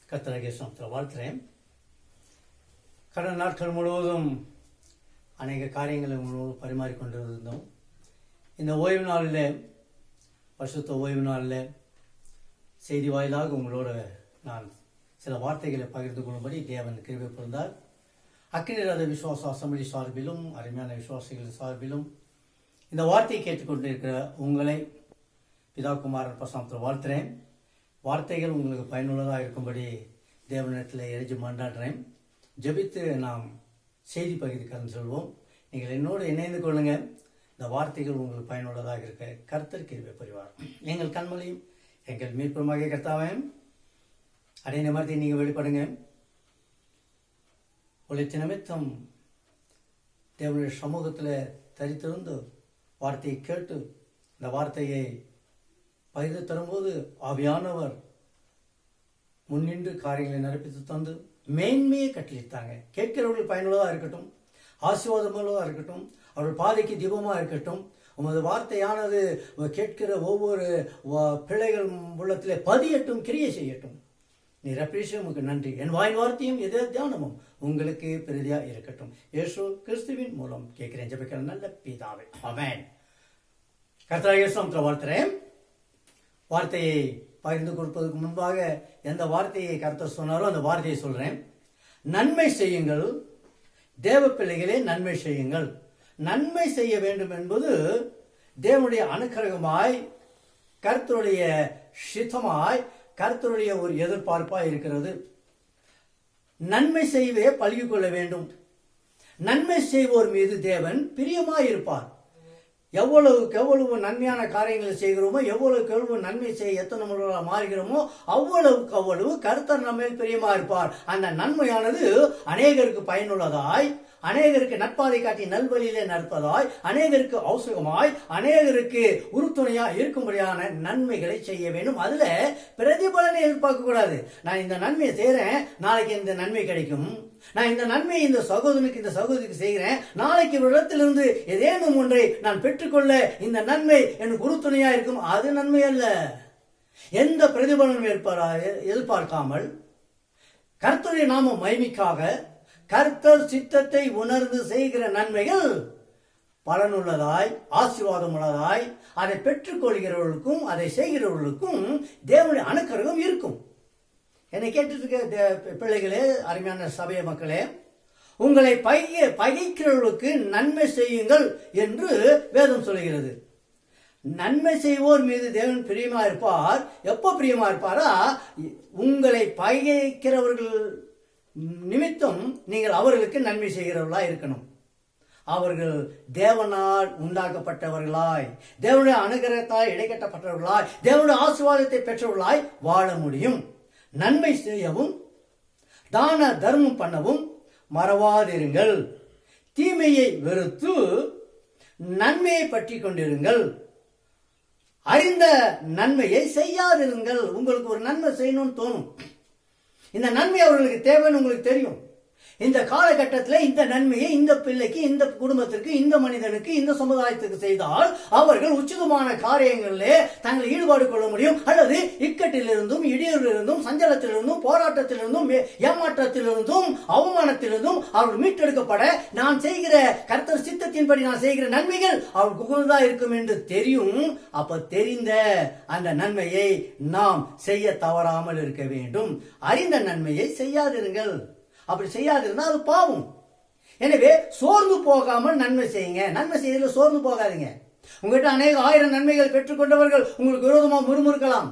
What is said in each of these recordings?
கர்த்தராகிய நாமத்தில் வாழ்த்துறேன். கடந்த நாட்கள் முழுவதும் அநேக காரியங்களை முழுவதும் பரிமாறிக்கொண்டிருந்தோம். இந்த ஓய்வு நாளில், பரிசுத்த ஓய்வு நாளில் செய்தி வாயிலாக உங்களோட நான் சில வார்த்தைகளை பகிர்ந்து கொள்ளும்படி தேவன் கிருபை புரிந்தார். அக்கினிரத விசுவாச அசம்பிளி சார்பிலும் அருமையான விசுவாசிகளின் சார்பிலும் இந்த வார்த்தையை கேட்டுக்கொண்டிருக்கிற உங்களை பிதாகுமாரன் பசாமத்தில் வாழ்த்துறேன். வார்த்தைகள் உங்களுக்கு பயனுள்ளதாக இருக்கும்படி தேவனிடத்தில் இறைஞ்சி மன்றாடுறேன். ஜெபித்து நாம் செய்தி பகுதி கடந்து செல்வோம். நீங்கள் என்னோடு இணைந்து கொள்ளுங்க. இந்த வார்த்தைகள் உங்களுக்கு பயனுள்ளதாக இருக்க கர்த்தர் கிருபை புரிவார். எங்கள் கண்மொழியும் எங்கள் மீட்புமாக கர்த்தாவே அடைந்த மாதிரி நீங்கள் வெளிப்படுங்க. உழைத்த நிமித்தம் தேவனுடைய சமூகத்தில் தரித்திருந்து வார்த்தையை கேட்டு இந்த வார்த்தையை பகிர்ந்து தரும்போது ஆவியானவர் முன்னின்று காரியங்களை நடப்பித்து தந்து மேன்மையை கட்டளித்தாங்க. கேட்கிறவர்கள் பயனுள்ளதாக இருக்கட்டும், ஆசீர்வாதமுள்ளதாக இருக்கட்டும், அவர்கள் பாதைக்கு தீபமாக இருக்கட்டும். உமது வார்த்தையானது கேட்கிற ஒவ்வொரு பிள்ளைகள் உள்ளத்திலே பதியட்டும், கிரியை செய்யட்டும். நீர் அப்பீஷம் உங்களுக்கு நன்றி. என் வாயின் வார்த்தையும் எதே தியானமும் உங்களுக்கு பிரதியா இருக்கட்டும். இயேசு கிறிஸ்துவின் மூலம் கேட்கிறேன் ஜெபிக்கிற நல்ல பிதாவே, ஆமென். கர்த்தராகிய இயேசு நாமத்தில் வாழ்த்துறேன். வார்த்தையை பகிர்ந்து கொடுப்பதற்கு முன்பாக எந்த வார்த்தையை கர்த்தர் சொன்னாரோ அந்த வார்த்தையை சொல்றேன். நன்மை செய்யுங்கள், தேவ பிள்ளைகளே நன்மை செய்யுங்கள். நன்மை செய்ய வேண்டும் என்பது தேவனுடைய அனுக்கிரகமாய், கர்த்தருடைய சித்தமாய், கர்த்தருடைய ஒரு எதிர்பார்ப்பாய் இருக்கிறது. நன்மை செய்வே பழகிக் கொள்ள வேண்டும். நன்மை செய்வோர் மீது தேவன் பிரியமாய் இருப்பார். எவ்வளவுக்கு எவ்வளவு நன்மையான காரியங்களை செய்கிறோமோ, எவ்வளவுக்கு எவ்வளவு நன்மை செய்ய எத்தனை முறை மாறுகிறோமோ அவ்வளவுக்கு அவ்வளவு கர்த்தர் நம்ம பிரியமா இருப்பார். அந்த நன்மையானது அநேகருக்கு பயனுள்ளதாய், அநேகருக்கு நட்பாதை காட்டி நல்வழியிலே நடப்பதாய், அநேகருக்கு அவசரமாய், அநேகருக்கு உறுதுணையா இருக்கும்படியான நன்மைகளை செய்ய வேண்டும். அதுல பிரதிபலனை எதிர்பார்க்க கூடாது. நான் இந்த நன்மையை செய்யறேன், நாளைக்கு இந்த நன்மை கிடைக்கும். நான் இந்த நன்மையை இந்த சகோதரனுக்கு இந்த சகோதரிக்கு செய்கிறேன், நாளைக்கு ஒரு இடத்திலிருந்து ஏதேனும் ஒன்றை நான் பெற்றுக்கொள்ள இந்த நன்மை எனக்கு உறுதுணையா இருக்கும். அது நன்மை அல்ல. எந்த பிரதிபலனும் எதிர்பார்க்காமல் கர்த்தருடைய நாம மகிமைக்காக கர்த்தர் சித்தத்தை உணர்ந்து செய்கிற நன்மைகள் பலனுள்ளதாய், ஆசீர்வாதம் உள்ளதாய், அதை பெற்றுக்கொள்கிறவர்களுக்கும் அதை செய்கிறவர்களுக்கும் தேவனுடைய அனுக்கிரகம் இருக்கும். என்னை கேட்டு பிள்ளைகளே, அருமையான சபைய மக்களே, உங்களை பகைக்கிறவர்களுக்கு நன்மை செய்யுங்கள் என்று வேதம் சொல்கிறது. நன்மை செய்வோர் மீது தேவன் பிரியமா இருப்பார். எப்போ பிரியமா இருப்பாரா? உங்களை பகைக்கிறவர்கள் நிமித்தம் நீங்கள் அவர்களுக்கு நன்மை செய்கிறவர்களா இருக்கணும். அவர்கள் தேவனால் உண்டாக்கப்பட்டவர்களாய், தேவனுடைய அனுகிரகத்தால் இடைக்கட்டப்பட்டவர்களாய், தேவனுடைய ஆசீர்வாதத்தை பெற்றவர்களாய் வாழ முடியும். நன்மை செய்யவும் தான தர்மம் பண்ணவும் மறவாதிருங்கள். தீமையை வெறுத்து நன்மையை பற்றி கொண்டிருங்கள். அறிந்த நன்மையை செய்யாதிருங்கள். உங்களுக்கு ஒரு நன்மை செய்யணும்னு தோணும். இந்த நன்மை அவர்களுக்கு தேவைன்னு உங்களுக்கு தெரியும். இந்த காலகட்டத்தில் இந்த நன்மையை இந்த பிள்ளைக்கு, இந்த குடும்பத்திற்கு, இந்த மனிதனுக்கு, இந்த சமுதாயத்துக்கு செய்தால் அவர்கள் உச்சிதமான காரியங்களிலே தங்களை ஈடுபாடு கொள்ள முடியும். அல்லது இக்கட்டிலிருந்தும், இடையூறிலிருந்தும், சஞ்சலத்திலிருந்தும், போராட்டத்திலிருந்தும், ஏமாற்றத்திலிருந்தும், அவமானத்திலிருந்தும் அவர்கள் மீட்டெடுக்கப்பட நான் செய்கிற கர்த்தர் சித்தத்தின்படி நான் செய்கிற நன்மைகள் அவர்கள் உகந்ததா இருக்கும் என்று தெரியும். அப்ப தெரிந்த அந்த நன்மையை நாம் செய்ய தவறாமல் இருக்க வேண்டும். அறிந்த நன்மையை செய்யாதிருங்கள். அப்படி செய்யாதிருந்தா அது பாவம். எனவே சோர்ந்து போகாமல் நன்மை செய்யுங்க. நன்மை செய்யறதுல சோர்ந்து போகாதீங்க. உங்ககிட்ட அநேக 1000 நன்மைகளை பெற்றுக்கொண்டவர்கள் உங்களுக்கு விரோதமாக முறுமுறுக்கலாம்.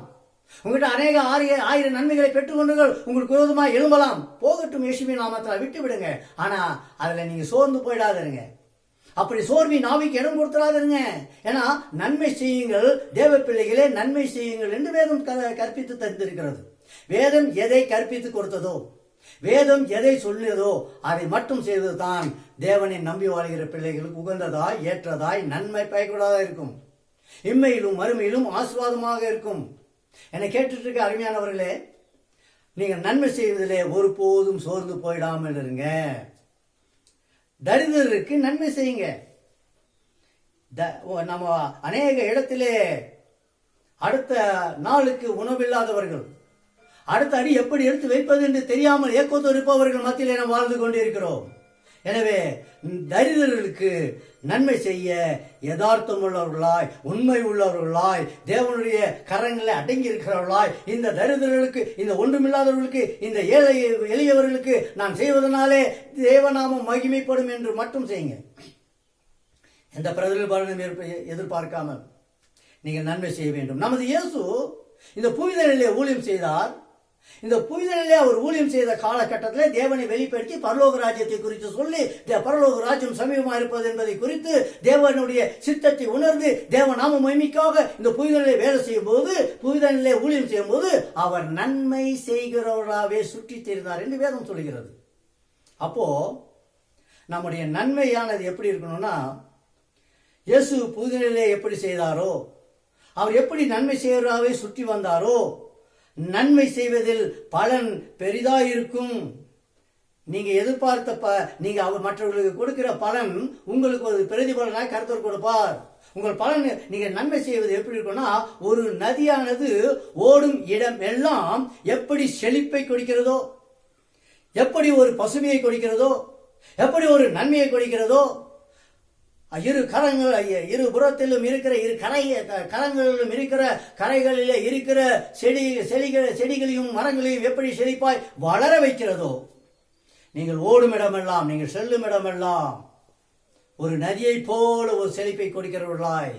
உங்ககிட்ட அநேக 1000 நன்மைகளை பெற்றுக்கொண்டவர்கள் உங்களுக்கு விரோதமாக எழும்பலாம். போகட்டும், இயேசுவின் நாமத்தில் விட்டு விடுங்க. ஆனா அதுல நீங்க சோர்ந்து போயிடாதீங்க. அப்படி சோர்வின் ஆவிக்கு இடம் கொடுத்துடாதீங்க. ஏன்னா நன்மை செய்யுங்கள், தேவ பிள்ளைகளே நன்மை செய்யுங்கள் என்று வேதம் கற்பித்து தந்திருக்கிறது. வேதம் எதை கற்பித்து கொடுத்ததோ, வேதம் எதை சொல்லியதோ அதை மட்டும் செய்வதுதான் தேவனை நம்பி வாழ்கிற பிள்ளைகளுக்கு உகந்ததாய், ஏற்றதாய், நன்மை பயக்கூடாதா இருக்கும். இம்மையிலும் மறுமையிலும் ஆசீர்வாதமாக இருக்கும். என்னை கேட்டுட்டு இருக்க அருமையானவர்களே, நீங்கள் நன்மை செய்வதிலே ஒருபோதும் சோர்ந்து போயிடாமல் இருங்க. தரித்திரருக்கு நன்மை செய்யுங்க. நம்ம அநேக இடத்திலே அடுத்த நாளுக்கு உணவில்லாதவர்கள், அடுத்த அடி எப்படி எடுத்து வைப்பது என்று தெரியாமல் ஏக்கத்தோடு இருப்பவர்கள் மத்தியிலே நாம் வாழ்ந்து கொண்டிருக்கிறோம். எனவே தரித்திரர்களுக்கு நன்மை செய்ய யதார்த்தம் உள்ளவர்களாய், உண்மை உள்ளவர்களாய், தேவனுடைய கரங்களை அடங்கி இருக்கிறவர்களாய், இந்த தரித்திரர்களுக்கு, இந்த ஒன்றுமில்லாதவர்களுக்கு, இந்த எளியவர்களுக்கு நான் செய்வதனாலே தேவநாமம் மகிமைப்படும் என்று மட்டும் செய்யுங்க. எந்த பிரதிபலனும் எதிர்பார்க்காமல் நீங்கள் நன்மை செய்ய வேண்டும். நமது இயேசு இந்த புவிதனிலே ஊழியம் செய்தார். இந்த புவிதனிலே அவர் ஊழியம் செய்த காலகட்டத்தில் தேவனை வெளிப்படுத்தி பரலோக ராஜ்யத்தை குறித்து சொல்லி, பரலோக ராஜ்யம் சமீபமாக இருப்பது என்பதை குறித்து தேவனுடைய சித்தத்தை உணர்ந்து தேவநாம மகிமைக்காக இந்த புவிதனிலே வேலை செய்யும் போது, புவிதனிலே ஊழியம் செய்யும் போது அவர் நன்மை செய்கிறவராகவே சுற்றி தெரிந்தார் என்று வேதம் சொல்கிறது. அப்போ நம்முடைய நன்மையானது எப்படி இருக்கணும்னா, இயேசு புவிதனிலே எப்படி செய்தாரோ, அவர் எப்படி நன்மை செய்வராகவே சுற்றி வந்தாரோ, நன்மை செய்வதில் பலன் பெரிதாயிருக்கும். நீங்க எதிர்பார்த்த நீங்க அவர் மற்றவர்களுக்கு கொடுக்கிற பலன் உங்களுக்கு ஒரு பிரதிபலனாய் கர்த்தர் கொடுப்பார். உங்கள் பலன், நீங்க நன்மை செய்வது எப்படி இருக்கும்னா, ஒரு நதியானது ஓடும் இடம் எல்லாம் எப்படி செழிப்பை கொடுக்கிறதோ, எப்படி ஒரு பசுமையை கொடுக்கிறதோ, எப்படி ஒரு நன்மையை கொடுக்கிறதோ, இரு புறத்திலும் இருக்கிற கரங்களிலும் இருக்கிற கரைகளிலே இருக்கிற செடிகளையும் மரங்களையும் எப்படி செழிப்பாய் வளர வைக்கிறதோ, நீங்கள் ஓடும் இடமெல்லாம், நீங்கள் செல்லும் இடமெல்லாம் ஒரு நதியை போல ஒரு செழிப்பை கொடுக்கிறவர்களாய்.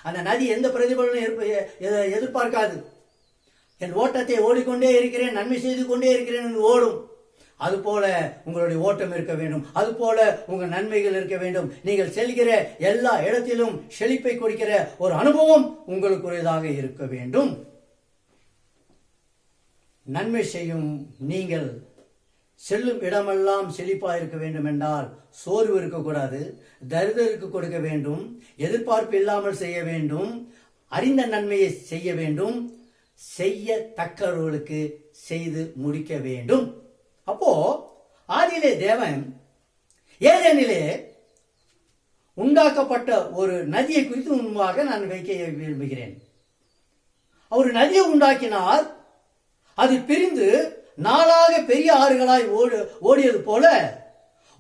அந்த நதி எந்த பிரதிபலனும் எதிர்பார்க்காது. என் ஓட்டத்தை ஓடிக்கொண்டே இருக்கிறேன், நன்மை செய்து கொண்டே இருக்கிறேன் என்று ஓடும். அதுபோல உங்களுடைய ஓட்டம் இருக்க வேண்டும், அதுபோல உங்கள் நன்மைகள் இருக்க வேண்டும். நீங்கள் செல்கிற எல்லா இடத்திலும் செழிப்பை கொடுக்கிற ஒரு அனுபவம் உங்களுக்குரியதாக இருக்க வேண்டும். நன்மை செய்யும் நீங்கள் செல்லும் இடமெல்லாம் செழிப்பாக இருக்க வேண்டும் என்றால் சோர்வு இருக்கக்கூடாது, தரித்திரருக்கு கொடுக்க வேண்டும், எதிர்பார்ப்பு இல்லாமல் செய்ய வேண்டும், அறிந்த நன்மையை செய்ய வேண்டும், செய்யத்தக்கவர்களுக்கு செய்து முடிக்க வேண்டும். அப்போ ஆதியிலே தேவன் ஏதேனிலே உண்டாக்கப்பட்ட ஒரு நதியை குறித்து முன்பாக நான் வைக்க விரும்புகிறேன். அவர் நதியை உண்டாக்கினார். அது பிரிந்து நாளாக பெரிய ஆறுகளாய் ஓடியது போல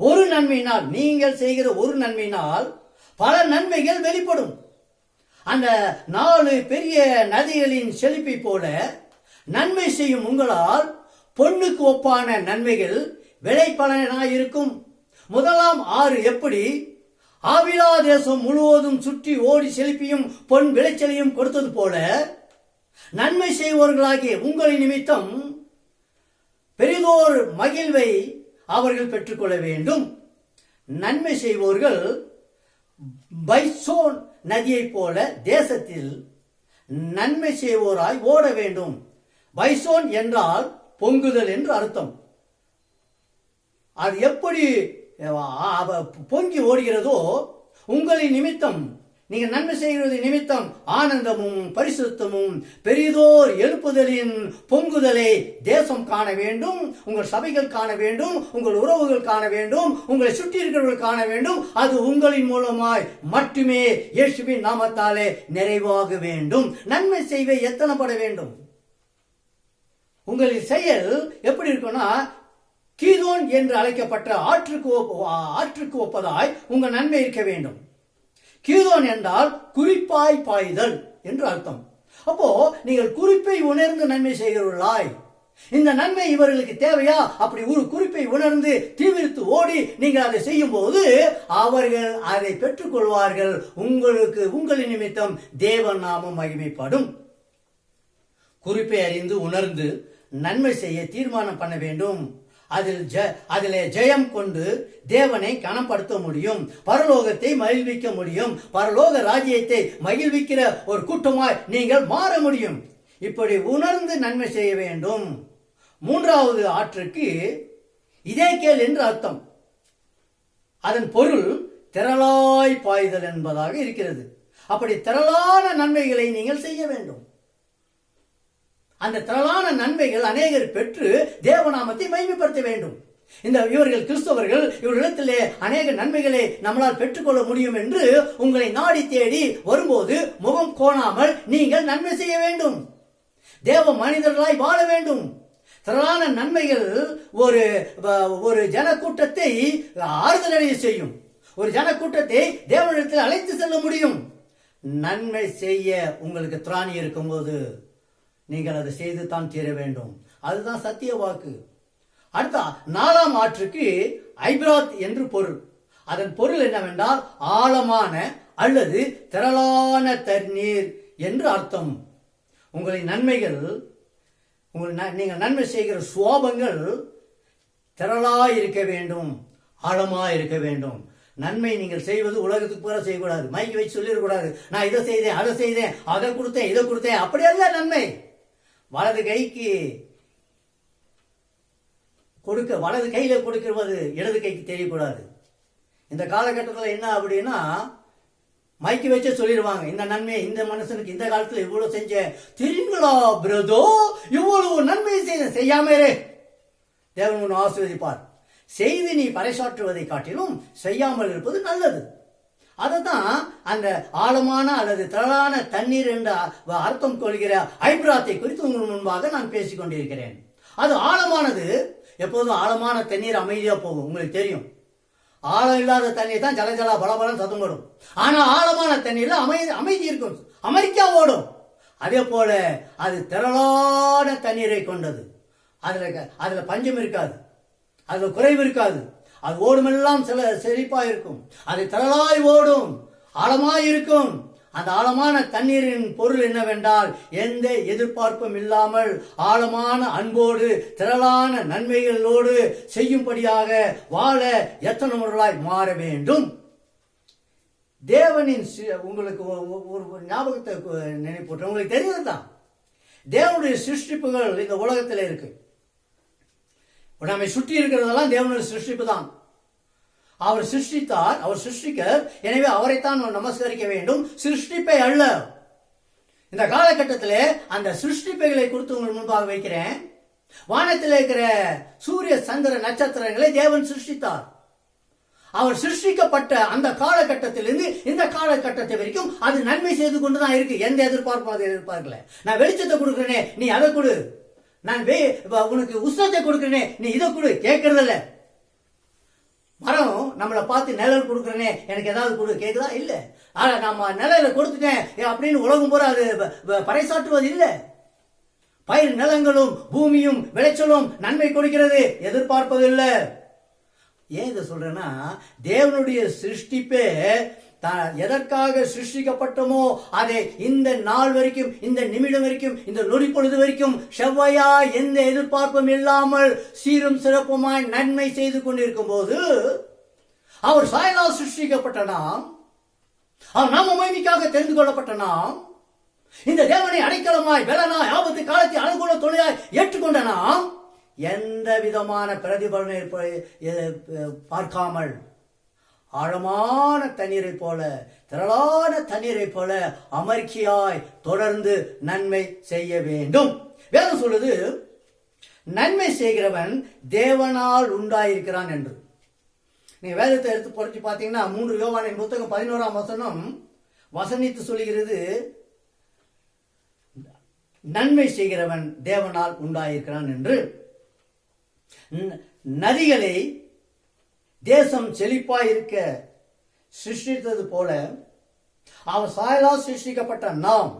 ஒரு நன்மையினால், நீங்கள் செய்கிற ஒரு நன்மையினால் பல நன்மைகள் வெளிப்படும். அந்த 4 பெரிய நதிகளின் செழிப்பை போல நன்மை செய்யும் உங்களால் பொன்னுக்கு ஒப்பான நன்மைகள் விளைபலனாயிருக்கும். முதலாம் ஆறு எப்படி ஆவிலா தேசம் முழுவதும் சுற்றி ஓடி செழிப்பியும் பொன் விளைச்சலையும் கொடுத்தது போல நன்மை செய்வோர்களாகிய உங்களின் நிமித்தம் பெரிதோர் மகிழ்வை அவர்கள் பெற்றுக்கொள்ள வேண்டும். நன்மை செய்வோர்கள் பைசோன் நதியை போல தேசத்தில் நன்மை செய்வோராய் ஓட வேண்டும். பைசோன் என்றால் பொங்குதல் என்று அர்த்தம். அது எப்படி பொங்கி ஓடுகிறதோ, உங்களின் நிமித்தம், நீங்கள் நன்மை செய்கிறது நிமித்தம் ஆனந்தமும் பரிசுத்தமும் பெரிதோர் எழுப்புதலின் பொங்குதலை தேசம் காண வேண்டும், உங்கள் சபைகள் காண வேண்டும், உங்கள் உறவுகள் காண வேண்டும், உங்களை சுற்றி இருக்கிறவர்கள் காண வேண்டும். அது உங்களின் மூலமாய் மட்டுமே இயேசுவின் நாமத்தாலே நிறைவாக வேண்டும். நன்மை செய்வே எத்தனைப்பட வேண்டும். உங்களின் செயல் எப்படி இருக்கும்னா, கீதோன் என்று அழைக்கப்பட்ட ஆற்றுக்கு ஒப்பதாய் உங்கள் நன்மை இருக்க வேண்டும். கீதோன் என்றால் குறிப்பாய் பாய்தல் என்று அர்த்தம். அப்போ நீங்கள் குறிப்பை உணர்ந்து நன்மை செய்கிறவர்களாய், இந்த நன்மை இவர்களுக்கு தேவையா, அப்படி ஒரு குறிப்பை உணர்ந்து தீவிரித்து ஓடி நீங்கள் அதை செய்யும் போது அவர்கள் அதை பெற்றுக்கொள்வார்கள். உங்களின் நிமித்தம் தேவ நாமம் மகிமைப்படும். குறிப்பை அறிந்து உணர்ந்து நன்மை செய்ய தீர்மானம் பண்ண வேண்டும். அதிலே ஜெயம் கொண்டு தேவனை கனப்படுத்த முடியும், பரலோகத்தை மகிழ்விக்க முடியும், பரலோக ராஜ்யத்தை மகிழ்விக்கிற ஒரு கூட்டமாய் நீங்கள் மாற முடியும். இப்படி உணர்ந்து நன்மை செய்ய வேண்டும். மூன்றாவது ஆற்றுக்கு இதேகேல் என்று அர்த்தம். அதன் பொருள் திரளாய் பாய்தல் என்பதாக இருக்கிறது. அப்படி திரளான நன்மைகளை நீங்கள் செய்ய வேண்டும். அந்த திரளான நன்மைகள் அநேகர் பெற்று தேவநாமத்தை மகிமைப்படுத்த வேண்டும். இவர்கள் கிறிஸ்தவர்கள், இவர்களிடத்திலே அநேக நன்மைகளை நம்மளால் பெற்றுக்கொள்ள முடியும் என்று உங்களை நாடி தேடி வரும்போது முகம் கோணாமல் நீங்கள் நன்மை செய்ய வேண்டும். தேவ மனிதர்களாய் வாழ வேண்டும். திரளான நன்மைகள் ஒரு ஜனக்கூட்டத்தை ஆறுதலடைய செய்யும். ஒரு ஜனக்கூட்டத்தை தேவனிடத்தில் அழைத்து செல்ல முடியும். நன்மை செய்ய உங்களுக்கு திராணி இருக்கும்போது நீங்கள் அதை செய்து தான் தீர வேண்டும். அதுதான் சத்திய வாக்கு. அடுத்த 4ஆம் ஆற்றுக்கு ஐபிராத் என்று பொருள். அதன் பொருள் என்னவென்றால் ஆழமான அல்லது திரளான தண்ணீர் என்று அர்த்தம். உங்களின் நன்மைகள், நீங்கள் நன்மை செய்கிற சுவாபங்கள் திரளாய் இருக்க வேண்டும், ஆழமாய் இருக்க வேண்டும். நன்மை நீங்கள் செய்வது உலகத்துக்கு பூரா செய்யக்கூடாது. மைக்கு வச்சு சொல்லிடக்கூடாது, நான் இதை செய்தேன், அதை செய்தேன், அதை கொடுத்தேன், இதை கொடுத்தேன். அப்படி அல்ல நன்மை. வலது கைக்கு வலது கையில கொடுக்கிறது இடது கைக்கு தெரியக்கூடாது. இந்த காலகட்டத்தில் என்ன அப்படின்னா, மைக்கு வச்சே சொல்லிடுவாங்க, இந்த நன்மை இந்த மனுஷனுக்கு இந்த காலத்தில் இவ்வளவு செஞ்ச தெரியுங்களா பிரதோ, இவ்வளவு நன்மை செய்யாமலே தேவன் உன்னை ஆசீர்வதிப்பார். செய்து நீ பறைசாற்றுவதை காட்டிலும் செய்யாமல் இருப்பது நல்லது. அதுதான் அந்த ஆழமான அல்லது திரளான தண்ணீர் என்ற அர்த்தம் கொள்கிற ஐபிராத்தை குறித்து உங்கள் முன்பாக நான் பேசிக் கொண்டிருக்கிறேன். அது ஆழமானது. எப்போதும் ஆழமான தண்ணீர் அமைதியா போகும். உங்களுக்கு தெரியும், ஆழம் இல்லாத தண்ணீர் தான் ஜலஜலா பலபலம் சத்தம் போடும். ஆனா ஆழமான தண்ணீர்ல அமைதி இருக்கும், அமெரிக்கா ஓடும். அதே போல அது திரளான தண்ணீரை கொண்டது. அதுல பஞ்சம் இருக்காது, அதுல குறைவு இருக்காது. அது ஓடுமெல்லாம் செழிப்பா இருக்கும். அது திரளாய் ஓடும், ஆழமாய் இருக்கும். அந்த ஆழமான தண்ணீரின் பொருள் என்னவென்றால், எந்த எதிர்பார்ப்பும் இல்லாமல் ஆழமான அன்போடு திரளான நன்மைகளோடு செய்யும்படியாக வாழ எத்தனவர்களாய் மாற வேண்டும். தேவனின் உங்களுக்கு ஒரு ஞாபகத்தை நினைப்பூட்ட, உங்களுக்கு தெரிந்ததுதான், தேவனுடைய சிருஷ்டிப்புகள் இந்த உலகத்தில் இருக்கு. நம்மை சுற்றி இருக்கிறதெல்லாம் தேவனுடைய சிருஷ்டிப்பு தான். அவர் சிருஷ்டித்தார், அவர் சிருஷ்டிக்கர். எனவே அவரைத்தான் நமஸ்கரிக்க வேண்டும், சிருஷ்டிப்பை அல்ல. இந்த காலகட்டத்திலே அந்த சிருஷ்டிப்பைகளை குறித்து உங்களுக்கு முன்பாக வைக்கிறேன். வானத்தில் இருக்கிற சூரிய சந்திர நட்சத்திரங்களை தேவன் சிருஷ்டித்தார். அவர் சிருஷ்டிக்கப்பட்ட அந்த காலகட்டத்திலிருந்து இந்த காலகட்டத்தை வரைக்கும் அது நன்மை செய்து கொண்டுதான் இருக்கு. எந்த எதிர்பார்ப்பும் அதை எதிர்பார்க்கல. நான் வெளிச்சத்தை கொடுக்கிறேனே, நீ அதை கொடு. நான் உனக்கு உஷ்ணத்தை கொடுக்கிறேனே, நீ இதை கொடு, கேட்கறதில்ல. மரம் நம்மளை பார்த்து நிழல் கொடுக்குறேனே, எனக்கு ஏதாவது கொடு, கேட்குதா? இல்லை. ஆனா நம்ம நிழல கொடுத்துட்டேன் அப்படின்னு உலகம் பூரா அது பறைசாற்றுவது இல்லை. பயிர் நிலங்களும் பூமியும் விளைச்சலும் நன்மை கொடுக்கிறது, எதிர்பார்ப்பது இல்லை. ஏன் இதை சொல்றேன்னா, தேவனுடைய சிருஷ்டிப்பே எதற்காக சிருஷ்டிக்கப்பட்டமோ அதை இந்த நாள் வரைக்கும், இந்த நிமிடம் வரைக்கும், இந்த நொடி பொழுது வரைக்கும் செவ்வாயா எந்த எதிர்பார்ப்பும் இல்லாமல் சீரும் சிறப்புமாய் நன்மை செய்து கொண்டிருக்கும் போது, அவர் சாயலால் சிருஷ்டிக்கப்பட்ட நாம், அவர் நாம மகிமைக்காக தெரிந்து கொள்ளப்பட்ட நாம், இந்த தேவனை அடைக்கலமாய் பலனாய் ஆபத்து காலத்தை அனுகூல துணையாய் ஏற்றுக்கொண்ட நாம், எந்த விதமான பிரதிபலனை பார்க்காமல் ஆழமான தண்ணீரை போல, திரளான தண்ணீரை போல அமர்க்கியாய் தொடர்ந்து நன்மை செய்ய வேண்டும். வேதம் சொல்லுது, நன்மை செய்கிறவன் தேவனால் உண்டாயிருக்கிறான் என்று. நீங்க வேதத்தை எடுத்து பொறுத்து பார்த்தீங்கன்னா 3 யோவானின் புத்தகம் 11ஆம் வசனம் வசனித்து சொல்லுகிறது, நன்மை செய்கிறவன் தேவனால் உண்டாயிருக்கிறான் என்று. நதிகளை தேசம் செழிப்பாய் இருக்க சிருஷ்டித்தது போல அவர் சாயலால் சிருஷ்டிக்கப்பட்ட நாம்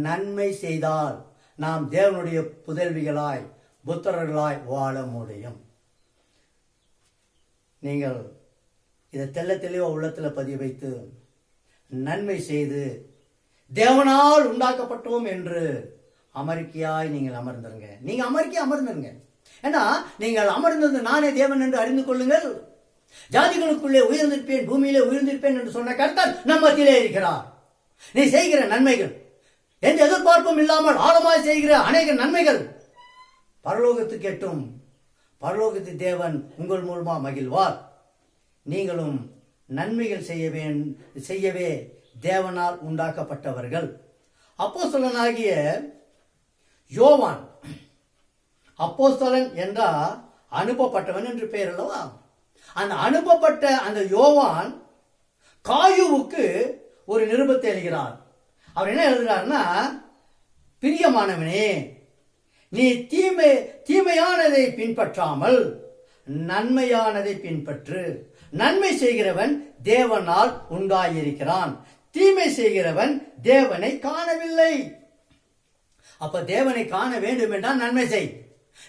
நன்மை செய்தால் நாம் தேவனுடைய புதல்விகளாய் புத்திரர்களாய் வாழ முடியும். நீங்கள் இதை தெள்ள தெளிவா உள்ளத்தில் பதிய வைத்து நன்மை செய்து தேவனால் உண்டாக்கப்பட்டோம் என்று அமெரிக்கையாய் நீங்கள் அமர்ந்துருங்க. நீங்க அமெரிக்கா அமர்ந்துருங்க. ஏன்னா நீங்கள் அமர்ந்தது நானே தேவன் என்று அறிந்து கொள்ளுங்கள். ஜாதிகளுக்குள்ளே உயர்ந்திருப்பேன், பூமியிலே உயர்ந்திருப்பேன் என்று சொன்ன கர்த்தர் நம்மத்திலே இருக்கிறார். நீ செய்கிற நன்மைகள், எந்த எதிர்பார்ப்பும் இல்லாமல் ஆழமாய் செய்கிற அநேக நன்மைகள் பரலோகத்துக்கு எட்டும். பரலோகத்து தேவன் உங்கள் மூலமா மகிழ்வார். நீங்களும் நன்மைகள் செய்யவே தேவனால் உண்டாக்கப்பட்டவர்கள். அப்போஸ்தலனாகிய யோவான், அப்போஸ்தலன் என்றால் அனுப்பப்பட்டவன் என்று பெயர் அல்லவா? அந்த அனுப்பப்பட்ட அந்த யோவான் காயுவுக்கு ஒரு நிருபத்தை எழுதுகிறார். அவர் என்ன எழுதுகிறார்னா, பிரியமானவனே, நீ தீமையானதை பின்பற்றாமல் நன்மையானதை பின்பற்று. நன்மை செய்கிறவன் தேவனால் உண்டாயிருக்கிறான், தீமை செய்கிறவன் தேவனை காணவில்லை. அப்ப தேவனை காண வேண்டும் என்றால் நன்மை செய்.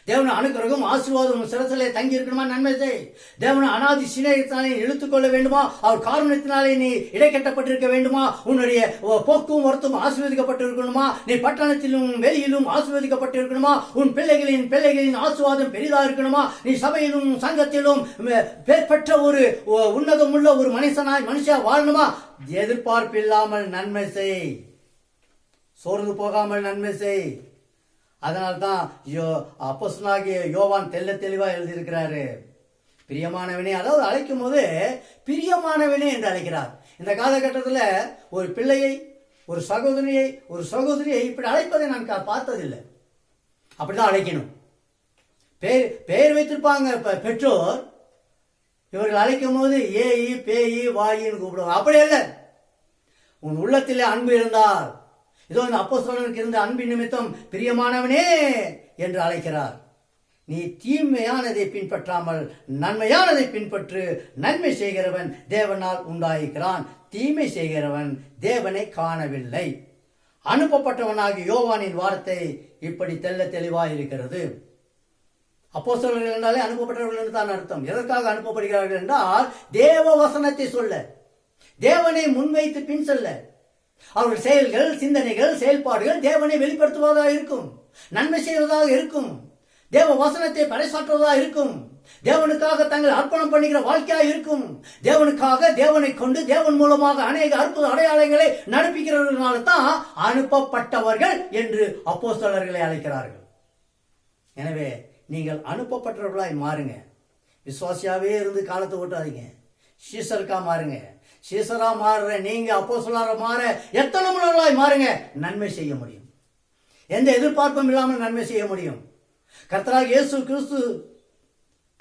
தேவன அனுக்கிரகம் ஆசீர்வாதம் சிரசிலே தங்கி இருக்கணுமா, நன்மை செய். தேவன அனாதி சிநேகத்தினாலே இழுத்துக்கொள்ள வேண்டுமா, அவர் காரணத்தினாலே நீ இடைக்கட்டப்பட்டிருக்க வேண்டுமா, உன்னுடைய போக்கும் வரத்தும் ஆசீர்வதிக்கப்பட்டு இருக்கணுமா, நீ பட்டணத்திலும் வெளியிலும் ஆசீர்வதிக்கப்பட்டு இருக்கணுமா, உன் பிள்ளைகளின் ஆசீர்வாதம் பெரிதா இருக்கணுமா, நீ சபையிலும் சங்கத்திலும் பேர் பெற்ற ஒரு உன்னதம் உள்ள ஒரு மனுஷா வாழணுமா, எதிர்பார்ப்பில்லாமல் நன்மை செய், சோர்ந்து போகாமல் நன்மை செய். அதனால்தான் அப்போஸ்தலனாகிய யோவான் தெளிவா எழுதியிருக்கிறாரு, பிரியமானவனே. அதாவது அழைக்கும் போது பிரியமானவனே என்று அழைக்கிறார். இந்த காலகட்டத்தில் ஒரு பிள்ளையை, ஒரு சகோதரியை இப்படி அழைப்பதை நான் பார்த்ததில்லை. அப்படிதான் அழைக்கணும். பெயர் வைத்திருப்பாங்க பெற்றோர், இவர்கள் அழைக்கும் போது ஏயி பேயி வாயின்னு கூப்பிடுவாங்க. அப்படி இல்லை. உன் உள்ளத்திலே அன்பு இருந்தால், இதோ இந்த அப்போஸ்தலனுக்கு இருந்த அன்பின் நிமித்தம் பிரியமானவனே என்று அழைக்கிறார். நீ தீமையானதை பின்பற்றாமல் நன்மையானதை பின்பற்று. நன்மை செய்கிறவன் தேவனால் உண்டாயிருக்கிறான், தீமை செய்கிறவன் தேவனை காணவில்லை. அனுப்பப்பட்டவனாகிய யோவானின் வார்த்தை இப்படி தெளிவாக இருக்கிறது. அப்போஸ்தலர்கள் என்றாலே அனுப்பப்பட்டவர்கள் என்று தான் அர்த்தம். எதற்காக அனுப்பப்படுகிறார்கள் என்றால் தேவ வசனத்தை சொல்ல, தேவனை முன்வைத்து பின் செல்ல. அவர்கள் செயல்கள், சிந்தனைகள், செயல்பாடுகள் தேவனை வெளிப்படுத்துவதாக இருக்கும், நன்மை செய்வதாக இருக்கும், தேவ வசனத்தை பறைசாற்றுவதாக இருக்கும், தேவனுக்காக தங்கள் அர்ப்பணம் பண்ணுகிற வாழ்க்கையாக இருக்கும், தேவனுக்காக தேவனை கொண்டு தேவன் மூலமாக அநேக அற்புத அடையாளங்களை நடப்பிக்கிறவர்களால தான் அனுப்பப்பட்டவர்கள் என்று அப்போஸ்தலர்களை அழைக்கிறார்கள். எனவே நீங்கள் அனுப்பப்பட்டவர்களாய் மாறுங்க. விசுவாசியாவே இருந்து காலத்தை ஓட்டாதீங்க. சீசருக்கா மாறுங்க. சீசரா மாறுற நீங்க அப்போஸ்தலரா மாற எத்தனை முறைகளாய் மாறுங்க. நன்மை செய்ய முடியும். எந்த எதிர்பார்ப்பும் இல்லாமல் நன்மை செய்ய முடியும். கர்த்தராகிய இயேசு கிறிஸ்து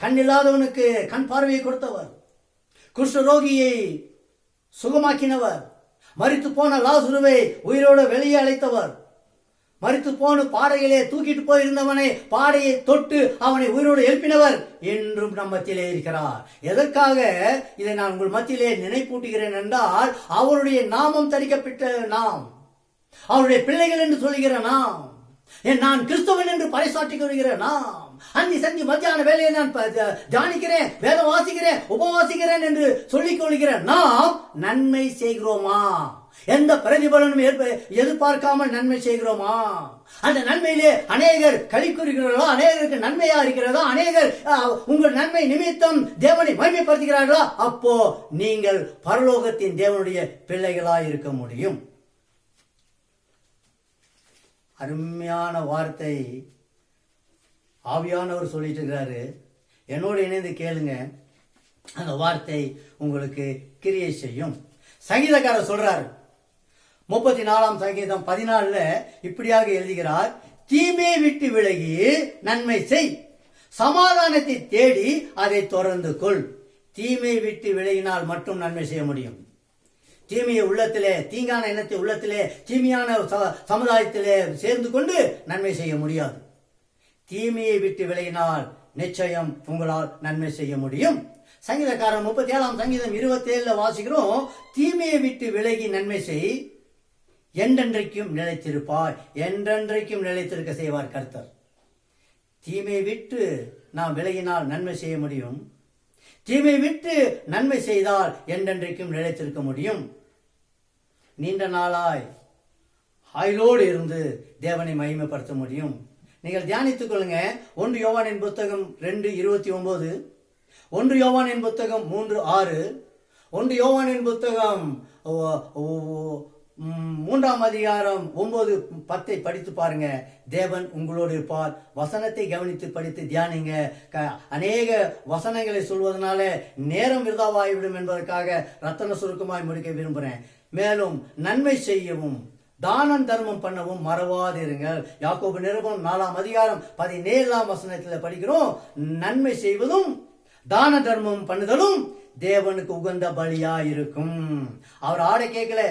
கண் இல்லாதவனுக்கு கண் பார்வையை கொடுத்தவர், குஷ்டரோகியை சுகமாக்கினவர், மரித்து போன லாசருவை உயிரோடு வெளியே அழைத்தவர், மரித்து போன பாடையிலே தூக்கிட்டு போயிருந்தவனை பாடையை தொட்டு அவனை உயிரோடு எழுப்பினவர் என்றும் நம் மத்தியிலே இருக்கிறார். எதற்காக இதை நான் உங்கள் மத்தியிலே நினைப்பூட்டுகிறேன் என்றால், அவருடைய நாமம் தரிக்கப்பட்ட நாம், அவருடைய பிள்ளைகள் என்று சொல்லுகிற நாம், நான் கிறிஸ்தவன் என்று பறைசாற்றி கொள்கிற நாம், அந்தி சந்தி மத்தியான வேலையை நான் தியானிக்கிறேன், வேதம் வாசிக்கிறேன், உபவாசிக்கிறேன் என்று சொல்லிக் கொள்கிற நாம் நன்மை செய்கிறோமா? எந்த பிரதிபலனும் எதிர்பார்க்காமல் நன்மை செய்கிறோமா? அந்த நன்மையிலே அநேகர் களி கூறுகிறார்களா? அநேகருக்கு நன்மையா இருக்கிறதா? அநேகர் உங்கள் நன்மை நிமித்தம் தேவனை மகிமைப்படுத்துகிறார்களா? அப்போ நீங்கள் பரலோகத்தின் தேவனுடைய பிள்ளைகளாய் இருக்க முடியும். அருமையான வார்த்தை ஆவியானவர் சொல்லிட்டு இருக்கிறாரு. என்னோடு இணைந்து கேளுங்க, அந்த வார்த்தை உங்களுக்கு கிரியை செய்யும். சங்கீதக்காரர் சொல்றாரு, 34ஆம் சங்கீதம் 14 இப்படியாக எழுதுகிறார், தீமையை விட்டு விலகி நன்மை செய், சமாதானத்தை தேடி அதை தொடர்ந்து கொள். தீமையை விட்டு விலகினால் மட்டும் நன்மை செய்ய முடியும். தீமையை உள்ளத்திலே, தீங்கான எண்ணத்தை உள்ளத்திலே, தீமையான சமுதாயத்திலே சேர்ந்து கொண்டு நன்மை செய்ய முடியாது. தீமையை விட்டு விலகினால் நிச்சயம் உங்களால் நன்மை செய்ய முடியும். சங்கீதக்காரன் 37ஆம் சங்கீதம் 27 வாசிக்கிறோம், தீமையை விட்டு விலகி நன்மை செய், என்றென்றைக்கும் நிலைத்திருப்பாய். என்றென்றைக்கும் நிலைத்திருக்க செய்வார் கர்த்தர். தீமையை விட்டு நாம் விலகினால் நன்மை செய்ய முடியும். தீமையை விட்டு நன்மை செய்தால் என்றென்றைக்கும் நிலைத்திருக்க முடியும். நீண்ட நாளாய் ஆயுளோடு இருந்து தேவனை மகிமைப்படுத்த முடியும். நீங்கள் தியானித்துக் கொள்ளுங்க. 1 யோவானின் புத்தகம் 2:29, 1 யோவானின் புத்தகம் 3:6, 1 யோவானின் புத்தகம் 3ஆம் அதிகாரம் 9-10 படித்து பாருங்க. தேவன் உங்களோடு இருப்பார். வசனத்தை கவனித்து படித்து தியானிங்க. அநேக வசனங்களை சொல்வதனால நேரம் விருதாவாகிவிடும் என்பதற்காக ரத்தன சுருக்கமாய் முடிக்க விரும்புகிறேன். மேலும் நன்மை செய்யவும் தானம் தர்மம் பண்ணவும் மறவாதிருங்கள். யாக்கோபு நிருபம் 4ஆம் அதிகாரம் 17ஆம் வசனத்தில் படிக்கிறோம், நன்மை செய்வதும் தான தர்மம் பண்ணுதலும் தேவனுக்கு உகந்த பலியா இருக்கும். அவர் ஆடை கேட்கல,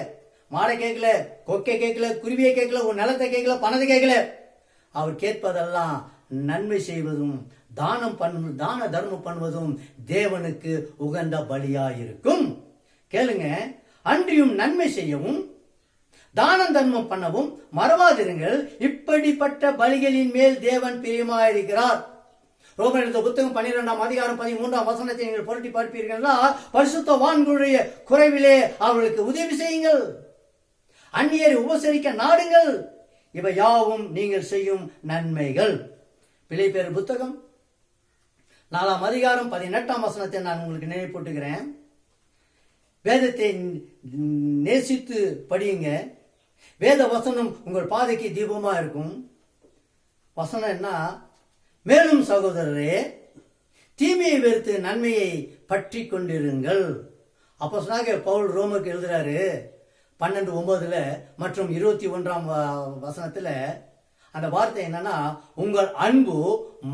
மாடை கேட்கல, கொக்கை கேட்கல, குருவியை கேட்கல, உன் நிலத்தை கேட்கல, பணத்தை கேட்கல. அவர் கேட்பதெல்லாம் நன்மை செய்வதும் தான தர்மம் பண்ணுவதும் தேவனுக்கு உகந்த பலியாயிருக்கும். கேளுங்க, அன்றியும் நன்மை செய்யவும் தானம் தர்மம் பண்ணவும் மறவாதிருங்கள், இப்படிப்பட்ட பலிகளின் மேல் தேவன் பிரியமாயிருக்கிறார். ரோமர் எழுதிய புத்தகம் 12ஆம் அதிகாரம் 13ஆம் வசனத்தை நீங்கள் புரட்டி பார்ப்பீர்களா, பரிசுத்தவான்களுடைய குறைவிலே அவர்களுக்கு உதவி செய்யுங்கள், அந்நியரை உபசரிக்க நாடுங்கள், இவை யாவும் நீங்கள் செய்யும் நன்மைகள். பிலிப்பியர் புத்தகம் 4ஆம் அதிகாரம் 18ஆம் வசனத்தை நான் உங்களுக்கு நினைப்பூட்டுகிறேன். வேதத்தை நேசித்து படியுங்க. வேத வசனம் உங்கள் பாதைக்கு தீபமா இருக்கும். வசனம் என்ன? மேலும் சகோதரரே, தீமையை வெறுத்து நன்மையை பற்றி கொண்டிருங்கள். அப்போஸ்தலனாகிய பவுல் ரோமருக்கு எழுதுறாரு 12:9 மற்றும் 21ஆம் வசனத்துல அந்த வார்த்தை என்னன்னா, உங்கள் அன்பு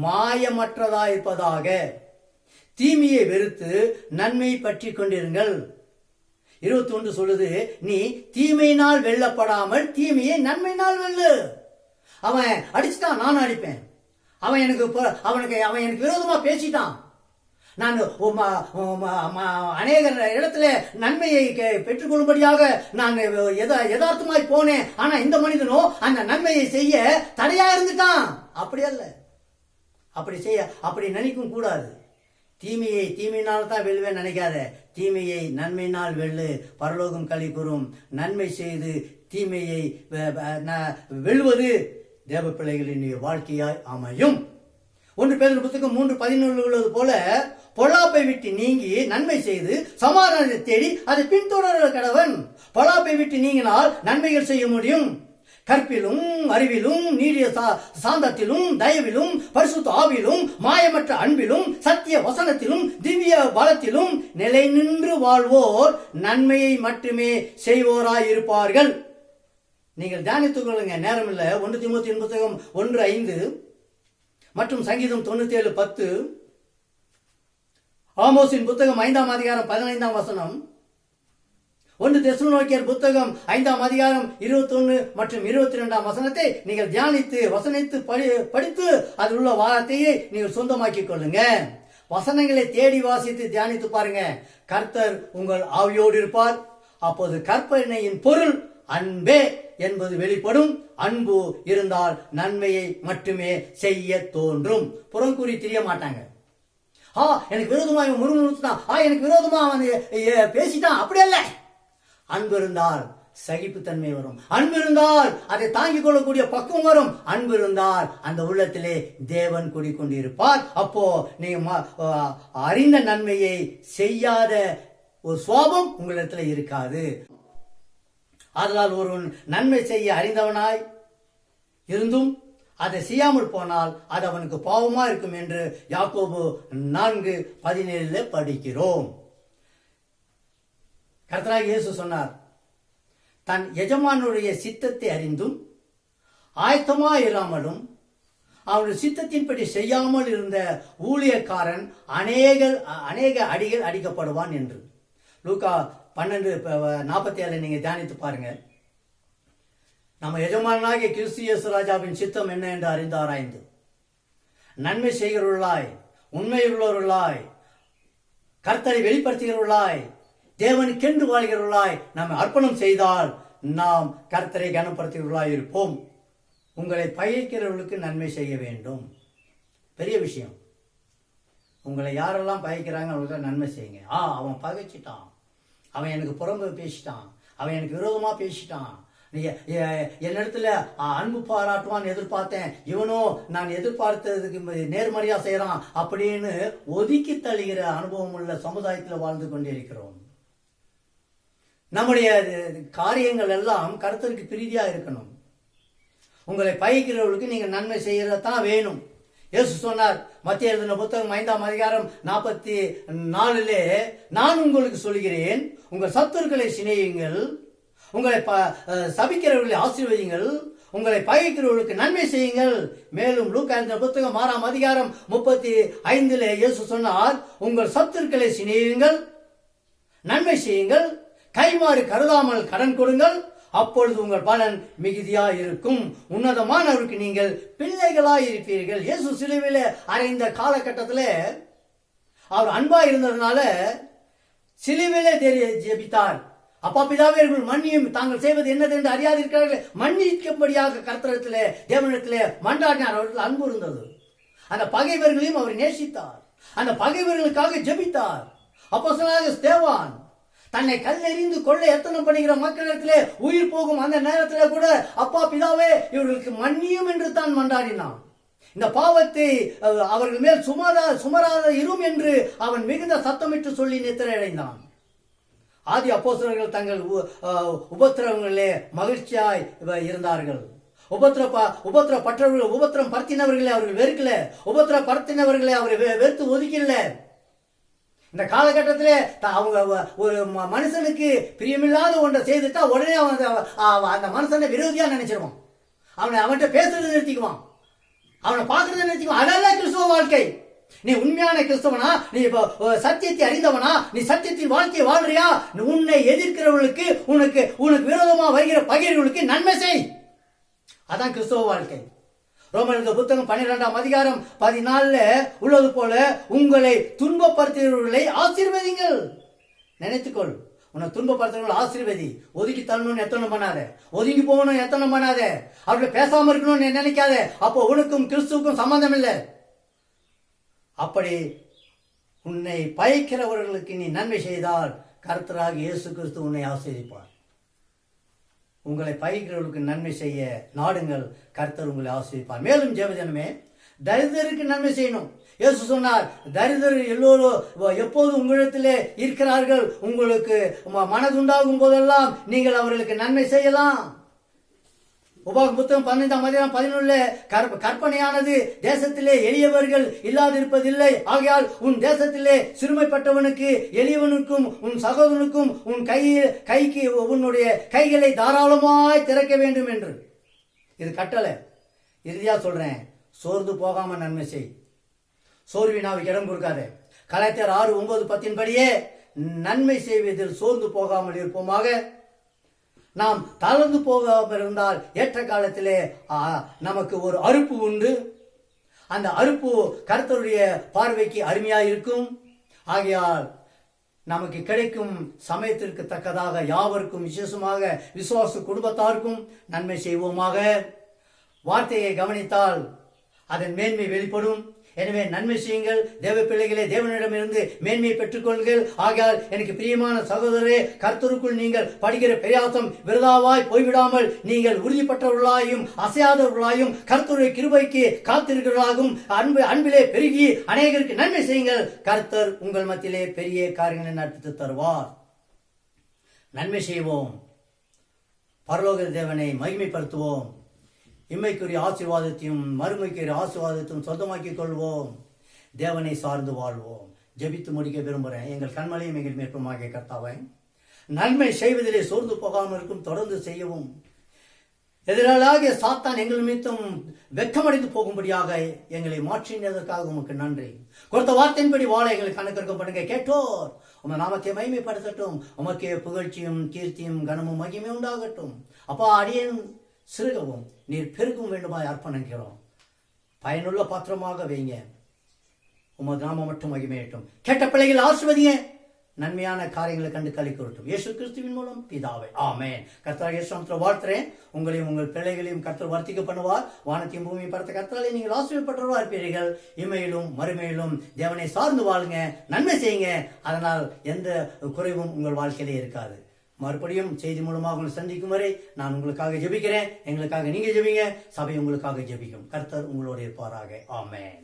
மாயமற்றதா இருப்பதாக, தீமையை வெறுத்து நன்மை பற்றி கொண்டிருங்கள். 21 சொல்லுது, நீ தீமையினால் வெல்லப்படாமல் தீமையை நன்மையினால் வெல்லு. அவன் அடிச்சுட்டான், நான் அடிப்பேன். அவன் எனக்கு விரோதமா பேசிட்டான், நான் அநேக இடத்துல நன்மையை பெற்றுக்கொள்ளும்படியாக நான் யதார்த்தமாய் போனேன். ஆனா இந்த மனிதனோ அந்த நன்மையை செய்ய தடையா இருந்துட்டான். அப்படி அல்ல, அப்படி நினைக்கும் கூடாது. தீமையை தீமையினால் தான் வெல்வேன் நினைக்காத, தீமையை நன்மையினால் வெல்லு, பரலோகம் களி கூறும். நன்மை செய்து தீமையை வெல்வது தேவ பிள்ளைகளின் வாழ்க்கையாய் அமையும். 1 பேதுரு புத்தகம் 3:11 உள்ளது போல, பொல்லாப்பை விட்டு நீங்கி நன்மை செய்து சமாதானத்தை தேடி அதை பின்தொடர கடவன். பொல்லாப்பை விட்டு நீங்கினால் நன்மைகள் செய்ய முடியும். கற்பிலும் அறிவிலும் நீடிய சாந்தத்திலும் தயவிலும் பரிசுத்த ஆவிலும் மாயமற்ற அன்பிலும் சத்திய வசனத்திலும் திவ்ய பலத்திலும் நிலை நின்று வாழ்வோர் நன்மையை மட்டுமே செய்வோராய் இருப்பார்கள். நீங்கள் தியானித்துக் கொள்ளுங்க, நேரம் இல்ல. 1 தீமோத்தேயு புத்தகம் 1:5 மற்றும் சங்கீதம் 97:10, ஆமோஸின் புத்தகம் 5ஆம் அதிகாரம் 15ஆம் வசனம், 1 தெசலோனிக்கேயர் புத்தகம் 5ஆம் அதிகாரம் 21 மற்றும் 22ஆம் வசனத்தை நீங்கள் தியானித்து வசனித்து படித்து அதில் உள்ள வார்த்தையை நீங்கள் சொந்தமாக்கிக் கொள்ளுங்க. வசனங்களை தேடி வாசித்து தியானித்து பாருங்க. கர்த்தர் உங்கள் ஆவியோடு இருப்பார். அப்போது கற்பனையின் பொருள் அன்பே என்பது வெளிப்படும். அன்பு இருந்தால் நன்மையை மட்டுமே செய்ய தோன்றும். புறங்கூறி தெரிய மாட்டாங்க. எனக்கு விரோதமா இவன் முறுமுறுத்தான், எனக்கு விரோதமா அவன் பேசிட்டான், அப்படி அல்ல. அன்பு இருந்தால் சகிப்புத்தன்மை வரும். அன்பு இருந்தால் அதை தாங்கிக் கொள்ளக்கூடிய பக்குவம் வரும். அன்பு இருந்தால் அந்த உள்ளத்திலே தேவன் குடிக்கொண்டிருப்பார். அப்போ நீங்க அறிந்த நன்மையை செய்யாத ஒரு சுவாபம் உங்களிடத்துல இருக்காது. அதனால் ஒருவன் நன்மை செய்ய அறிந்தவனாய் இருந்தும் அதை செய்யாமல் போனால் அது அவனுக்கு பாவமா இருக்கும் என்று யாக்கோபு 4:17 படிக்கிறோம். கர்த்தராகிய இயேசு சொன்னார், தன் எஜமானுடைய சித்தத்தை அறிந்தும் ஆயத்தமாயிராமலும் அவருடைய சித்தத்தின்படி செய்யாமல் இருந்த ஊழியக்காரன் அநேக அடிகள் அடிக்கப்படுவான் என்று. லூக்கா 12:47 நீங்க தியானித்து பாருங்க. நம்ம எஜமானாகிய கிறிஸ்து இயேசு ராஜாவின் சித்தம் என்ன என்று அறிந்தாராய்ந்து நன்மை செய்கிறவர்களாய், உண்மையுள்ளவர்களாய், கர்த்தரை வெளிப்படுத்துகிறவர்களாய், தேவனுக்கென்று வாழ்கிறவர்களாய் நாம் அர்ப்பணம் செய்தால் நாம் கர்த்தரை கனப்படுத்துகிறவர்களாய் இருப்போம். உங்களை பகைக்கிறவர்களுக்கு நன்மை செய்ய வேண்டும். பெரிய விஷயம். உங்களை யாரெல்லாம் பகைக்கிறாங்க அவங்களுக்கு நன்மை செய்யுங்க. அவன் பகைச்சிட்டான், அவன் எனக்கு புறம்பு பேசிட்டான், அவன் எனக்கு விரோதமா பேசிட்டான், என்னிடத்துல அன்பு பாராட்டுவான் எதிர்பார்த்தேன், இவனோ நான் எதிர்பார்த்ததுக்கு நேர்மறையா செய்யறான் அப்படின்னு ஒதுக்கி தள்ளுகிற அனுபவம் உள்ள சமுதாயத்தில் வாழ்ந்து கொண்டிருக்கிறோம். நம்முடைய காரியங்கள் எல்லாம் கர்த்தருக்கு பிரீதியா இருக்கணும். உங்களை பகைக்கிறவர்களுக்கு நீங்க நன்மை செய்யறதான் வேணும். இயேசு சொன்னார், மத்திய எழுதின புத்தகம் 5ஆம் அதிகாரம் 44 நான் உங்களுக்கு சொல்கிறேன், உங்கள் சத்துருக்களை சிநேகியுங்கள், உங்களை சபிக்கிறவர்களை ஆசீர்வதியுங்கள், உங்களை பகைக்கிறவர்களுக்கு நன்மை செய்யுங்கள். மேலும் லூக்கா எழுதின புத்தகம் 6ஆம் அதிகாரம் 35 இயேசு சொன்னார், உங்கள் சத்துருக்களை சிநேகியுங்கள், நன்மை செய்யுங்கள், கைமாறு கருதாமல் கடன் கொடுங்கள், அப்பொழுது உங்கள் பலன் மிகுதியா இருக்கும். உன்னதமானவருக்கு நீங்கள் பிள்ளைகளாய் இருப்பீர்கள். இயேசு சிலுவையிலே அறைந்த காலகட்டத்தில் அவர் அன்பா இருந்ததுனால சிலுவையிலே ஜெபித்தார். அப்பா பிதாவே, மன்னியும், தாங்கள் செய்வது என்னது என்று அறியாதிருக்கிறார்கள், மன்னிக்கும்படியாக கர்த்தரிடத்திலே தேவனிடத்திலே மன்றாடினார். அவர்கள் அன்பு இருந்தது. அந்த பகைவர்களையும் அவர் நேசித்தார். அந்த பகைவர்களுக்காக ஜெபித்தார். அப்போஸ்தலனாகிய ஸ்தேவான் தன்னை கல்லெறிந்து கொள்ள எத்தனை பண்ணுகிற மக்களிடத்திலே உயிர் போகும் அந்த நேரத்திலே கூட அப்பா பிதாவே இவர்களுக்கு மன்னியும் என்று தான் மன்றாடினான். இந்த பாவத்தை அவர்கள் மேல் சுமராத இரும் என்று அவன் மிகுந்த சத்தமிட்டு சொல்லி நித்திரை அடைந்தான். ஆதி அப்போஸ்தலர்கள் தங்கள் உபத்திரவங்களிலே மகிழ்ச்சியாய் இருந்தார்கள். உபத்திரம் படுத்தினவர்களை அவர்கள் வெறுக்கல. உபத்திரப்படுத்தினவர்களை அவர் வெறுத்து ஒதுக்கல. இந்த காலகட்டத்திலே அவங்க ஒரு மனுஷனுக்கு பிரியமில்லாத ஒன்றை செய்துட்டா உடனே அந்த மனுஷனை விரோதியா நினைச்சிருவான். அவன்கிட்ட பேசுறது நிறுத்திக்குவான், அவனை பார்க்கறத நிறுத்திக்குவான். அதெல்லாம் கிறிஸ்துவ வாழ்க்கை. நீ உண்மையான கிறிஸ்தவனா, நீ சத்தியத்தை அறிந்தவனா, நீ சத்தியத்தின் வாழ்க்கையை வாழ்றியா, உன்னை எதிர்க்கிறவர்களுக்கு உனக்கு விரோதமா வருகிற பகைவர்களுக்கு நன்மை செய். அதான் கிறிஸ்தவ வாழ்க்கை. ரோமர்கள் புத்தகம் 12ஆம் அதிகாரம் 14 உள்ளது போல உங்களை துன்பப்படுத்துகிறவர்களை ஆசீர்வதிங்கள். நினைத்துக்கொள், உன்னை துன்பப்படுத்துறவர்கள் ஆசீர்வதி. ஒதுக்கி தள்ளணும்னு எத்தனை பண்ணாத, ஒதுங்கி போகணும் எத்தனை பண்ணாத, அவர்களை பேசாம இருக்கணும்னு நினைக்காத. அப்போ உனக்கும் கிறிஸ்துவுக்கும் சம்பந்தம் இல்லை. அப்படி உன்னை பயக்கிறவர்களுக்கு நீ நன்மை செய்தால் கர்த்தராக இயேசு கிறிஸ்து உன்னை ஆசீர்வதிப்பார். உங்களை பயிக்கிறவர்களுக்கு நன்மை செய்ய நாடுங்கள், கர்த்தர் உங்களை ஆசீர்வதிப்பார். மேலும் ஜெபஜனமே, தரித்திரருக்கு நன்மை செய்யணும். இயேசு சொன்னார், தரித்திரர் எல்லோரும் எப்போது உங்களிடத்திலே இருக்கிறார்கள், உங்களுக்கு மனதுண்டாகும் போதெல்லாம் நீங்கள் அவர்களுக்கு நன்மை செய்யலாம். உபாகம் புத்தகம் 15ஆம் அதிகாரம் 11 கற்பனையானது தேசத்திலே எளியவர்கள் இல்லாதிருப்பதில்லை. ஆகையால் உன் தேசத்திலே சிறுமைப்பட்டவனுக்கு, எளியவனுக்கும், உன் சகோதரனுக்கும் உன் கைக்கு உன்னுடைய கைகளை தாராளமாய் திறக்க வேண்டும் என்று. இது கட்டளை. இறுதியா சொல்றேன், சோர்ந்து போகாம நன்மை செய். சோர்வினாவுக்கு இடம் கொடுக்காத. கலாத்தியர் 6:9-10 படியே நன்மை செய்வதில் சோர்ந்து போகாமல் இருப்போமாக. நாம் தளர்ந்து போகாமல் இருந்தால் ஏற்ற காலத்திலே நமக்கு ஒரு அறுப்பு உண்டு. அந்த அறுப்பு கர்த்தருடைய பார்வைக்கு அருமையாக இருக்கும். ஆகையால் நமக்கு கிடைக்கும் சமயத்திற்கு தக்கதாக யாவருக்கும், விசேஷமாக விசுவாச குடும்பத்தாருக்கும் நன்மை செய்வோமாக. வார்த்தையை கவனித்தால் அதன் மேன்மை வெளிப்படும். எனவே நன்மை செய்யுங்கள். தேவ பிள்ளைகளே, தேவனிடமிருந்து மேன்மையை பெற்றுக்கொள்ளுங்கள். ஆகையால் எனக்கு பிரியமான சகோதரரே, கர்த்தருக்குள் நீங்கள் படுகிற பிரயாசம் விருதாவாய் போய்விடாமல் நீங்கள் உறுதிப்பட்டவர்களாயும் அசையாதவர்களாயும் கர்த்தருடைய கிருபைக்கு காத்திருக்கிறவர்களாகவும் அன்பிலே பெருகி அநேகருக்கு நன்மை செய்யுங்கள். கர்த்தர் உங்கள் மத்தியிலே பெரிய காரியங்களை நடத்தி தருவார். நன்மை செய்வோம். பரலோக தேவனை மகிமைப்படுத்துவோம். இம்மைக்குரிய ஆசீர்வாதத்தையும் மறுமைக்குரிய ஆசீர்வாதத்தையும் சொந்தமாக்கிக் கொள்வோம். தேவனை சார்ந்து வாழ்வோம். ஜெபித்து முடிக்க விரும்புகிறேன். எங்கள் கண்மலையும் எங்கள் மேற்பமாகிய கர்த்தாவை, நன்மை செய்வதிலே சோர்ந்து போகாமல் இருக்கும் தொடர்ந்து செய்யவும். எதிராளாகிய சாத்தான் எங்கள் மீதும் வெட்கமடைந்து போகும்படியாக எங்களை மாற்றினதற்காக உமக்கு நன்றி. கொடுத்த வார்த்தையின்படி வாழ எங்களுக்கு கணக்கெடுக்கப்படுங்க. கேட்டோர் உமது நாமத்தை மகிமைப்படுத்தட்டும். உமக்கே புகழ்ச்சியும் கீர்த்தியும் கனமும் மகிமை உண்டாகட்டும். அப்பா, அடியேன் சிறுகவும் நீர் பெருகும் வேண்டுமாய் அர்ப்பணிக்கிறோம். பயனுள்ள பாத்திரமாக வைங்க. உமது நாமம் மட்டும் மகிமையட்டும். கேட்ட பிள்ளைகள் ஆசீர்வதிங்க. நன்மையான காரியங்களை கண்டு களி கூறட்டும். இயேசு கிறிஸ்துவின் மூலம் பிதாவே, ஆமென். கர்த்தர் இயேசு வாழ்த்துறேன். உங்களையும் உங்கள் பிள்ளைகளையும் கர்த்தர் வர்த்திக்க பண்ணுவார். வானத்தையும் பூமியை பார்த்த கர்த்தராலே நீங்கள் ஆசீர்வதிக்கப்பட்டவர்களாக இருப்பீர்கள். இமையிலும் மறுமையிலும் தேவனை சார்ந்து வாழுங்க, நன்மை செய்யுங்க. அதனால் எந்த குறைவும் உங்கள் வாழ்க்கையிலே இருக்காது. மறுபடியும் செய்தி மூலமாக உங்களை சந்திக்கும் வரை நான் உங்களுக்காக ஜெபிக்கிறேன். எங்களுக்காக நீங்க ஜெபிங்க. சபை உங்களுக்காக ஜெபிக்கும். கர்த்தர் உங்களோடு இருப்பாராக. ஆமென்.